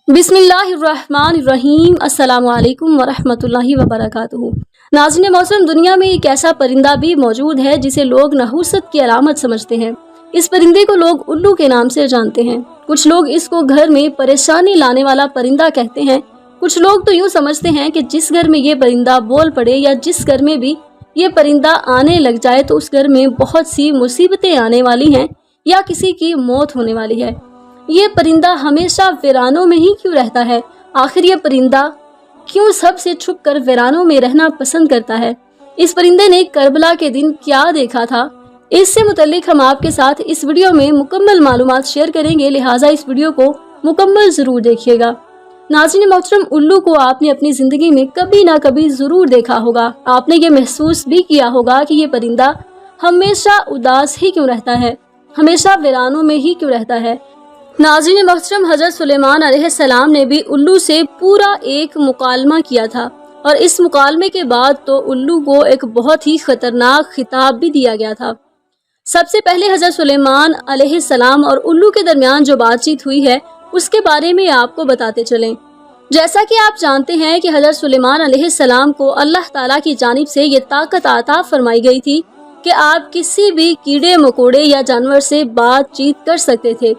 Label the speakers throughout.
Speaker 1: बिस्मिल्लाहिर्रहमानिर्रहीम। अस्सलामु अलैकुम वरहमतुल्लाहि वबरकातुहू। नाज़रीन मौसम, दुनिया में एक ऐसा परिंदा भी मौजूद है जिसे लोग नहुसत की अलामत समझते हैं। इस परिंदे को लोग उल्लू के नाम से जानते हैं। कुछ लोग इसको घर में परेशानी लाने वाला परिंदा कहते हैं। कुछ लोग तो यूँ समझते हैं कि जिस घर में ये परिंदा बोल पड़े या जिस घर में भी ये परिंदा आने लग जाए तो उस घर में बहुत सी मुसीबतें आने वाली हैं या किसी की मौत होने वाली है। ये परिंदा हमेशा वीरानों में ही क्यों रहता है? आखिर ये परिंदा क्यों सबसे छुप कर वीरानों में रहना पसंद करता है? इस परिंदे ने करबला के दिन क्या देखा था? इससे मुतल्लिक हम आपके साथ इस वीडियो में मुकम्मल मालूमात शेयर करेंगे, लिहाजा इस वीडियो को मुकम्मल जरूर देखिएगा। नाज़रीन मोहतरम, उल्लू को आपने अपनी जिंदगी में कभी ना कभी जरूर देखा होगा। आपने ये महसूस भी किया होगा कि ये परिंदा हमेशा उदास ही क्यों रहता है, हमेशा वीरानों में ही क्यों रहता है। नाज़रीन मोहतरम, हज़रत सुलेमान अलैहिस्सलाम ने भी उल्लू से पूरा एक मुकालमा किया था और इस मुकालमे के बाद तो उल्लू को एक बहुत ही खतरनाक खिताब भी दिया गया था। सबसे पहले हज़रत सुलेमान अलैहिस्सलाम और उल्लू के दरमियान जो बातचीत हुई है उसके बारे में आपको बताते चलें। जैसा कि आप जानते हैं कि हज़रत सुलेमान अलैहिस्सलाम को अल्लाह ताला की जानिब से ये ताकत अता फरमाई गई थी कि आप किसी भी कीड़े मकोड़े या जानवर से बातचीत कर सकते थे।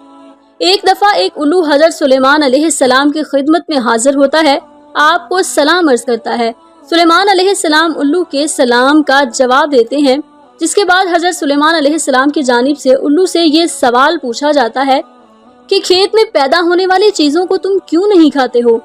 Speaker 1: एक दफ़ा एक उल्लू हज़रत सुलेमान अलैहिस्सलाम की खिदमत में हाजिर होता है, आपको सलाम अर्ज करता है। सुलेमान अलैहिस्सलाम उल्लू के सलाम का जवाब देते हैं, जिसके बाद हज़रत सुलेमान अलैहिस्सलाम की जानिब से उल्लू से ये सवाल पूछा जाता है कि खेत में पैदा होने वाली चीज़ों को तुम क्यों नहीं खाते हो?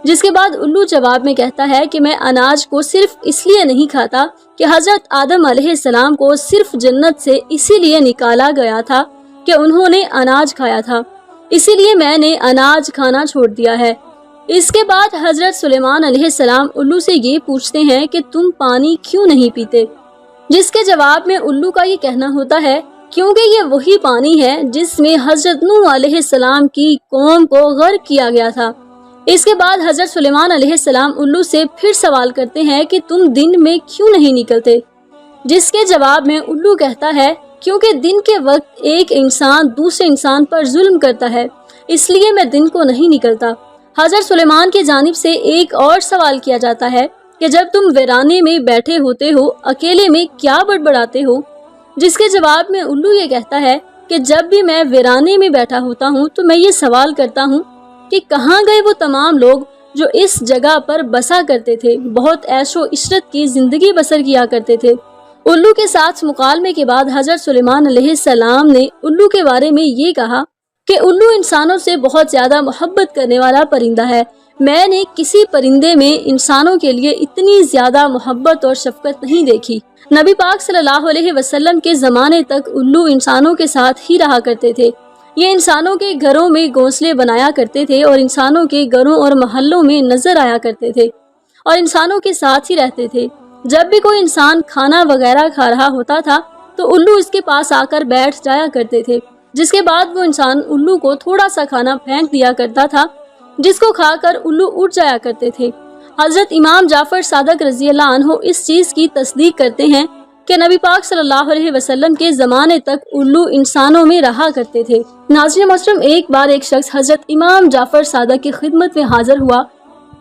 Speaker 1: जिसके बाद उल्लू जवाब में कहता है कि मैं अनाज को सिर्फ इसलिए नहीं खाता कि हज़रत आदम अलैहिस्सलाम को सिर्फ जन्नत से इसीलिए निकाला गया था कि उन्होंने अनाज खाया था, इसीलिए मैंने अनाज खाना छोड़ दिया है। इसके बाद हज़रत सुलेमान अलैहिस्सलाम उल्लू से ये पूछते हैं कि तुम पानी क्यों नहीं पीते? जिसके जवाब में उल्लू का ये कहना होता है क्योंकि ये वही पानी है जिसमें हज़रत नूह अलैहिस्सलाम की कौम को गर्क किया गया था। इसके बाद हज़रत सुलेमान अलैहिस्सलाम उल्लू से फिर सवाल करते हैं कि तुम दिन में क्यों नहीं निकलते? जिसके जवाब में उल्लू कहता है क्योंकि दिन के वक्त एक इंसान दूसरे इंसान पर जुल्म करता है, इसलिए मैं दिन को नहीं निकलता। हज़रत सुलेमान की जानिब से एक और सवाल किया जाता है कि जब तुम वीराने में बैठे होते हो अकेले में क्या बड़बड़ाते हो? जिसके जवाब में उल्लू ये कहता है कि जब भी मैं वीराने में बैठा होता हूँ तो मैं ये सवाल करता हूँ कि कहाँ गए वो तमाम लोग जो इस जगह पर बसा करते थे, बहुत ऐशो इशरत की जिंदगी बसर किया करते थे। उल्लू के साथ मुकालमे के बाद हज़रत सुलेमान अलैहिस्सलाम ने उल्लू के बारे में ये कहा कि उल्लू इंसानों से बहुत ज़्यादा मोहब्बत करने वाला परिंदा है। मैंने किसी परिंदे में इंसानों के लिए इतनी ज़्यादा मोहब्बत और शफकत नहीं देखी। नबी पाक सल्लल्लाहु अलैहि वसल्लम के ज़माने तक उल्लू इंसानों के साथ ही रहा करते थे। ये इंसानों के घरों में घोंसले बनाया करते थे और इंसानों के घरों और महल्लों में नजर आया करते थे और इंसानों के साथ ही रहते थे। जब भी कोई इंसान खाना वगैरह खा रहा होता था तो उल्लू इसके पास आकर बैठ जाया करते थे, जिसके बाद वो इंसान उल्लू को थोड़ा सा खाना फेंक दिया करता था, जिसको खाकर उल्लू उठ जाया करते थे। हज़रत इमाम जाफर सादक रज़ियल्लाहु अन्हु इस चीज़ की तस्दीक करते हैं कि नबी पाक सल्लल्लाहु अलैहि वसल्लम के ज़माने तक उल्लू इंसानों में रहा करते थे। नाज़रीन मोहतरम, एक बार एक शख्स हज़रत इमाम जाफर सादक की खिदमत में हाजिर हुआ।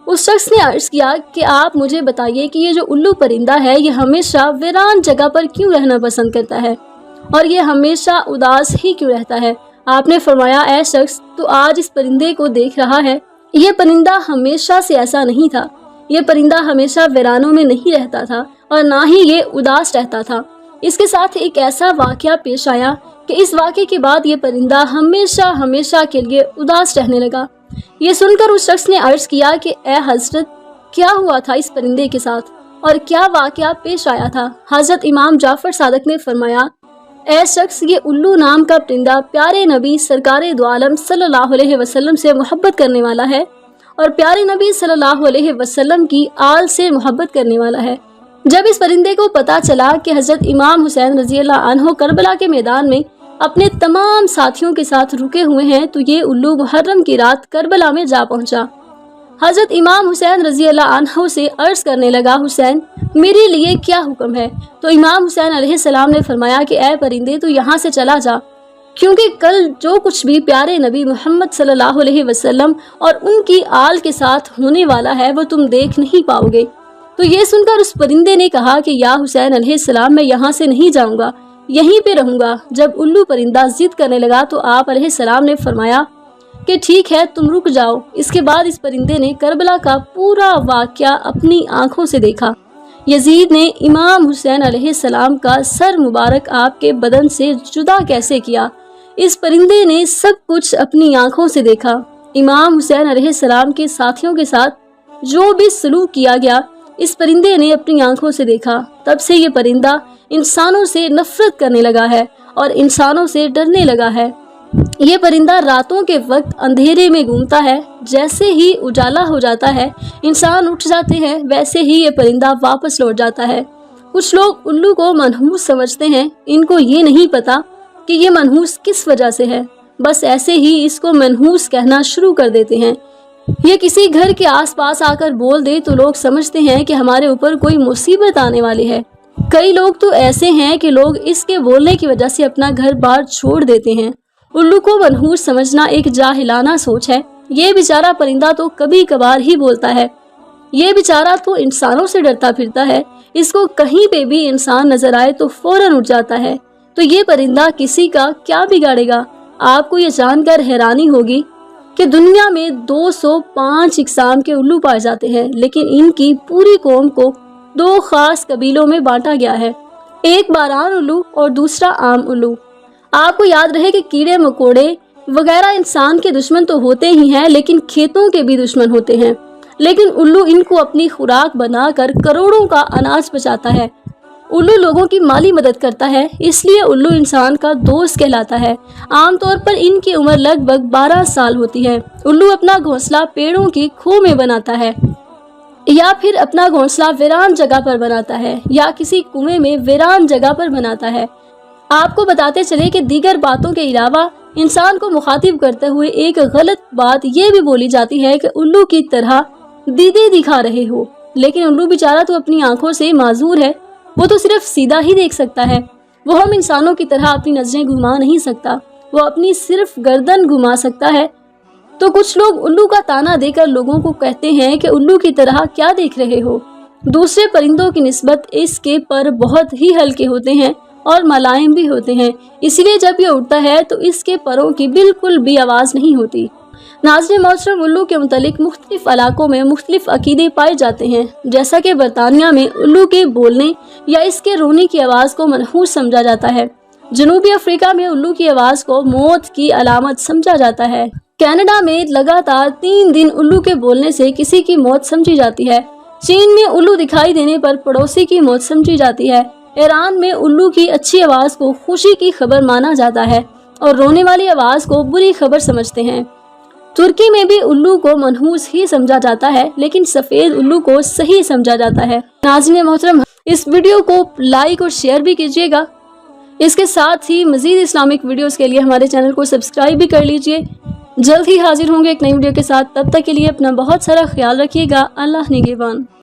Speaker 1: उस शख्स ने अर्ज किया कि आप मुझे बताइए कि ये जो उल्लू परिंदा है ये हमेशा वीरान जगह पर क्यों रहना पसंद करता है और ये हमेशा उदास ही क्यों रहता है? आपने फरमाया, ऐ शख्स, तो आज इस परिंदे को देख रहा है, ये परिंदा हमेशा से ऐसा नहीं था। ये परिंदा हमेशा वीरानों में नहीं रहता था और ना ही ये उदास रहता था। इसके साथ एक ऐसा वाक़या पेश आया कि इस वाक़े के बाद ये परिंदा हमेशा हमेशा के लिए उदास रहने लगा। ये सुनकर उस शख्स ने अर्ज किया कि ए हजरत, क्या हुआ था इस परिंदे के साथ और क्या वाक़या पेश आया था? हजरत इमाम जाफर सादक ने फरमाया, ए शख्स, ये उल्लू नाम का परिंदा प्यारे नबी सरकारे दो आलम सल्लल्लाहु अलैहि वसल्लम से मोहब्बत करने वाला है और प्यारे नबी सल्लल्लाहु अलैहि वसल्लम की आल से मोहब्बत करने वाला है। जब इस परिंदे को पता चला कि हजरत इमाम हुसैन रज़ियल्लाहु अन्हु करबला के मैदान में अपने तमाम साथियों के साथ रुके हुए हैं तो ये उल्लू मुहर्रम की रात करबला में जा पहुंचा। हजरत इमाम हुसैन रज़ियल्लाहु अन्हु से अर्ज करने लगा, हुसैन, मेरे लिए क्या हुक्म है? तो इमाम हुसैन अलैहिस्सलाम ने फरमाया कि ए परिंदे, तू यहाँ से चला जा, کیونکہ کل جو کچھ بھی پیارے نبی محمد صلی اللہ علیہ وسلم اور ان کی آل کے ساتھ ہونے والا ہے وہ تم دیکھ نہیں پاؤ گے۔ تو یہ سن کر اس پرندے نے کہا کہ یا حسین علیہ السلام، میں یہاں سے نہیں جاؤں گا، یہیں پہ رہوں گا۔ جب الو پرندہ ضد کرنے لگا تو آپ علیہ السلام نے فرمایا کہ ٹھیک ہے، تم رک جاؤ۔ اس کے بعد اس پرندے نے کربلا کا پورا واقعہ اپنی آنکھوں سے دیکھا۔ یزید نے امام حسین علیہ السلام کا سر مبارک آپ کے بدن سے جدا کیسے کیا، اس پرندے نے سب کچھ اپنی آنکھوں سے دیکھا۔ امام حسین علیہ السلام کے ساتھیوں کے ساتھ جو بھی سلوک کیا گیا اس پرندے نے اپنی آنکھوں سے دیکھا۔ تب سے یہ پرندہ انسانوں سے نفرت کرنے لگا ہے اور انسانوں سے ڈرنے لگا ہے۔ یہ پرندہ راتوں کے وقت اندھیرے میں گھومتا ہے، جیسے ہی اجالا ہو جاتا ہے انسان اٹھ جاتے ہیں، ویسے ہی یہ پرندہ واپس لوٹ جاتا ہے۔ کچھ لوگ الو کو منحوس سمجھتے ہیں، ان کو یہ نہیں پتا کہ یہ منحوس کس وجہ سے ہے، بس ایسے ہی اس کو منحوس کہنا شروع کر دیتے ہیں۔ یہ کسی گھر کے آس پاس آ کر بول دے تو لوگ سمجھتے ہیں کہ ہمارے اوپر کوئی مصیبت آنے والی ہے۔ کئی لوگ تو ایسے ہیں کہ لوگ اس کے بولنے کی وجہ سے اپنا گھر بار چھوڑ دیتے ہیں۔ الو کو منحوس سمجھنا ایک جاہلانہ سوچ ہے۔ یہ بیچارہ پرندہ تو کبھی کبھار ہی بولتا ہے، یہ بیچارہ تو انسانوں سے ڈرتا پھرتا ہے، اس کو کہیں پہ بھی انسان نظر آئے تو فوراً اٹھ جاتا ہے۔ تو یہ پرندہ کسی کا کیا بگاڑے گا؟ آپ کو یہ جان کر حیرانی ہوگی کہ دنیا میں 205 اقسام کے الو پائے جاتے ہیں، لیکن ان کی پوری قوم کو 2 خاص قبیلوں میں بانٹا گیا ہے، ایک باران الو اور دوسرا عام الو۔ آپ کو یاد رہے کہ کیڑے مکوڑے وغیرہ انسان کے دشمن تو ہوتے ہی ہیں، لیکن کھیتوں کے بھی دشمن ہوتے ہیں، لیکن الو ان کو اپنی خوراک بنا کر کروڑوں کا اناج بچاتا ہے۔ الو لوگوں کی مالی مدد کرتا ہے، اس لیے الو انسان کا دوست کہلاتا ہے۔ عام طور پر ان کی عمر لگ بھگ 12 سال ہوتی ہے۔ الو اپنا گھونسلہ پیڑوں کی کھو میں بناتا ہے، یا پھر اپنا گھونسلہ ویران جگہ پر بناتا ہے، یا کسی کنویں میں ویران جگہ پر بناتا ہے۔ آپ کو بتاتے چلے کہ دیگر باتوں کے علاوہ انسان کو مخاطب کرتے ہوئے ایک غلط بات یہ بھی بولی جاتی ہے کہ الو کی طرح دیدے دکھا رہے ہو، لیکن الو بیچارہ تو اپنی آنکھوں سے معذور ہے، وہ تو صرف سیدھا ہی دیکھ سکتا ہے، وہ ہم انسانوں کی طرح اپنی نظریں گھما نہیں سکتا، وہ اپنی صرف گردن گھما سکتا ہے۔ تو کچھ لوگ الو کا تانا دے کر لوگوں کو کہتے ہیں کہ الو کی طرح کیا دیکھ رہے ہو۔ دوسرے پرندوں کی نسبت اس کے پر بہت ہی ہلکے ہوتے ہیں اور ملائم بھی ہوتے ہیں، اس لیے جب یہ اڑتا ہے تو اس کے پروں کی بالکل بھی آواز نہیں ہوتی۔ ناظرین محترم، الو کے متعلق مختلف علاقوں میں مختلف عقیدے پائے جاتے ہیں، جیسا کہ برطانیہ میں الو کے بولنے یا اس کے رونے کی آواز کو منحوس سمجھا جاتا ہے۔ جنوبی افریقہ میں الو کی آواز کو موت کی علامت سمجھا جاتا ہے۔ کینیڈا میں لگاتار 3 دن الو کے بولنے سے کسی کی موت سمجھی جاتی ہے۔ چین میں الو دکھائی دینے پر پڑوسی کی موت سمجھی جاتی ہے۔ ایران میں الو کی اچھی آواز کو خوشی کی خبر مانا جاتا ہے اور رونے والی آواز کو بری خبر سمجھتے ہیں۔ ترکی میں بھی الو کو منحوس ہی سمجھا جاتا ہے، لیکن سفید الو کو صحیح سمجھا جاتا ہے۔ ناظرین محترم، اس ویڈیو کو لائک اور شیئر بھی کیجیے گا۔ اس کے ساتھ ہی مزید اسلامک ویڈیوز کے لیے ہمارے چینل کو سبسکرائب بھی کر لیجیے۔ جلد ہی حاضر ہوں گے ایک نئی ویڈیو کے ساتھ، تب تک کے لیے اپنا بہت سارا خیال رکھیے گا۔ اللہ نگہبان۔